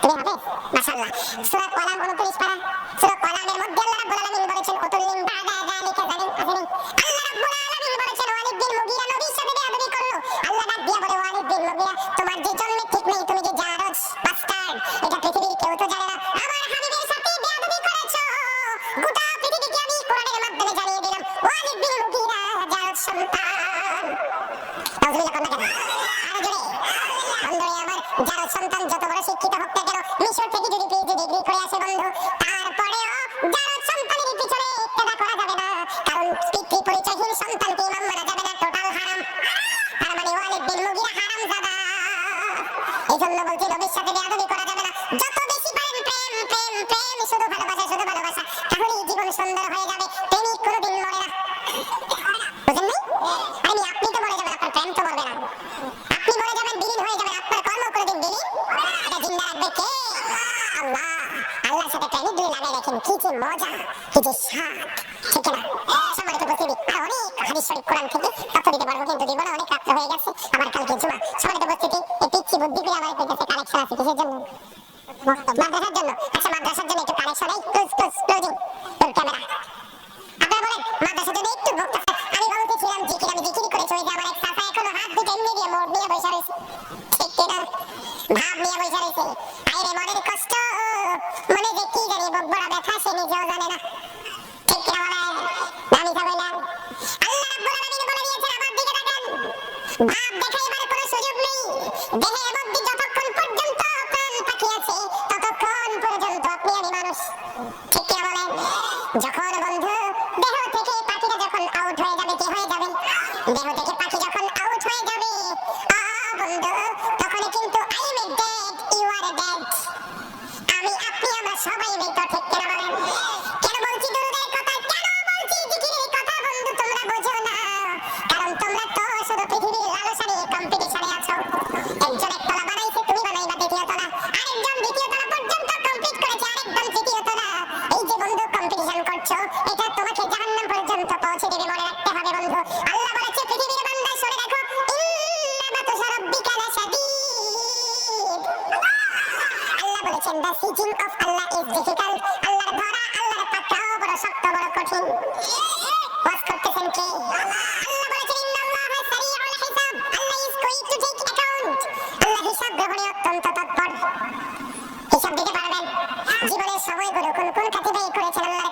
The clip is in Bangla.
তুমি তুমি হবে মাশাআল্লাহ। সূরা কলাম 29 পারা, সূরা কলামের মধ্যে আল্লাহ রাব্বুল আলামিন বলেছেন উতুল্লিন বাদা যালিকা জালিম আসিন। আল্লাহ রাব্বুল আলামিন বলেছেন ওয়ালিদ বিন মুগীরা নবীর সাথে বেয়াদবি করলো। আল্লাহ ডাক দিয়া বলে ওয়ালিদ বিন মুগীরা তোমার যে জন্মে ঠিক নেই, তুমি যে জারজ বাস্টার্ড, এটা পৃথিবীর কেউ তো জানে না। আমার হাবিবের সাথে বেয়াদবি করেছো, গোটা পৃথিবীকে আমি কোরআনের মাধ্যমে জানিয়ে দিলাম ওয়ালিদ বিন মুগীরা জারজ সন্তান। তাওহীদ কোন কেন আরো জোরে বন্ধুরে আমার, জারজ সন্তান যত বড় শিক্ষিত হোক না কেন, মিশর থেকে যদি পিএইচডি ডিগ্রি করে আসে বন্ধু, তারপরেও জারজ সন্তানের পিছনে ইত্তেদা করা যাবে না, কারণ পিতৃ পরিচয়হীন সন্তানকে ইমাম মানা যাবে না, টোটাল হারাম। তার মানে ওয়ালিদ বিন মুগীরা হারামজাদা। এইজন্য বলছি নবীর সাথে বেয়াদবি করা যাবে না। যত বেশি পারেন প্রেম প্রেম প্রেম, শুধু ভালোবাসা শুধু ভালোবাসা, তাহলেই জীবন সুন্দর হয়ে যাবে। প্রেমিক কোনোদিন মরে না, বুঝেননি? আমি আপনি তো মরে যাবেন, আপনার প্রেম তো মরবে না। আপনি মরে যাবেন, বিলীন হয়ে যাবেন, আপনার কর্ম কোনোদিন বিলীন এটা জিন্দা রাখবে কে? আল্লাহ। আল্লাহর সাথে প্রেমিক দুই লাগাই রাখেন, কি যে মজা, কি যে স্বাদ, ঠিক না? সম্মানিত উপস্থিতি, আর অনেক হাদিস শরীফ কোরআন থেকে তথ্য দিতে পারবো, কিন্তু দিব না, অনেক রাত্র হয়ে গেছে, আবার কালকে জুমা। সম্মানিত উপস্থিতি, এই পিচ্ছি বুদ্ধি করে আমার কাছে কালেকশন আছে কিসের জন্য? মাদ্রাসার জন্য। আচ্ছা মাদ্রাসার জন্য একটু কালেকশন, এই ক্লোজিং ক্যামেরা। আপনারা বলেন মাদ্রাসার জন্য একটু ভোক্তা। আমি বলতেছিলাম জিকির, আমি জিকির করে চলে যাই, আমার এক চাচা এখনো হাত দুটো এমনি দিয়ে মোড় নিয়ে বসে রয়েছে, ঠিক কিনা? ভাব নিয়ে বসে রয়েছে। আইরে মনের কষ্ট, মনে যে কি জানি বড় ব্যথা, সে নিজেও জানে না, ঠিক কিনা বলেন? আমি বললাম আল্লাহ রাব্বুল আলামিন বলে দিয়েছেন, আমার দিকে তাকান। ভাব দেখাইবার কোনো সুযোগ নেই। দেহের মধ্যে যতক্ষণ পর্যন্ত প্রাণ পাখি আছে, ততক্ষণ পর্যন্ত আপনি আমি মানুষ, ঠিক কিনা বলেন? যখন বন্ধু দেহ থেকে পাখিটা যখন আউট হয়ে যাবে, কি হয়ে যাবে? দেহ থেকে পাখি যখন আউট হয়ে যাবে, বন্ধু, তখন কিন্তু I am dead, you are dead. আমি আপনি আমরা সবাই মৃত, ঠিক কিনা বলেন? কেন বলছি দুরূদের কথা, কেন বলছি জিকিরের কথা বন্ধু, তোমরা বোঝো না, কারণ তোমরা তো শুধু পৃথিবীর লালসা নিয়ে কম্পিটিশনে আছো। একজন একতলা বানাইছে, তুমি বানাইবা দ্বিতীয় তলা, আরেকজন দ্বিতীয় তলা পর্যন্ত কমপ্লিট করেছে, আরেকজন তৃতীয় তলা। এই যে বন্ধু কম্পিটিশন করছো, এটা তোমাকে জাহান্নাম পর্যন্ত পৌঁছে দেবে, মনে রাখতে হবে বন্ধু। আল্লাহ বলেছে পৃথিবীর বান্দা শুনে রাখো, ইন্না বাতশা রাব্বিকা লাশাদীদ। আল্লাহ বলেছেন the seeking of Allah is difficult। আল্লাহর ধরা, আল্লাহর পাকড়াও বড় শক্ত, বড় কঠিন। ওয়াজ করতেছেন কে? আল্লাহ বলেছেন ইন্নাল্লাহা সারিউল হিসাব, আল্লাহ is going to take account। আল্লাহ হিসাব গ্রহণে অত্যন্ত তৎপর। হিসাব দিতে পারবেন জীবনের সময়গুলো কোন কোন খাতে ব্যয় করেছেন আল্লাহর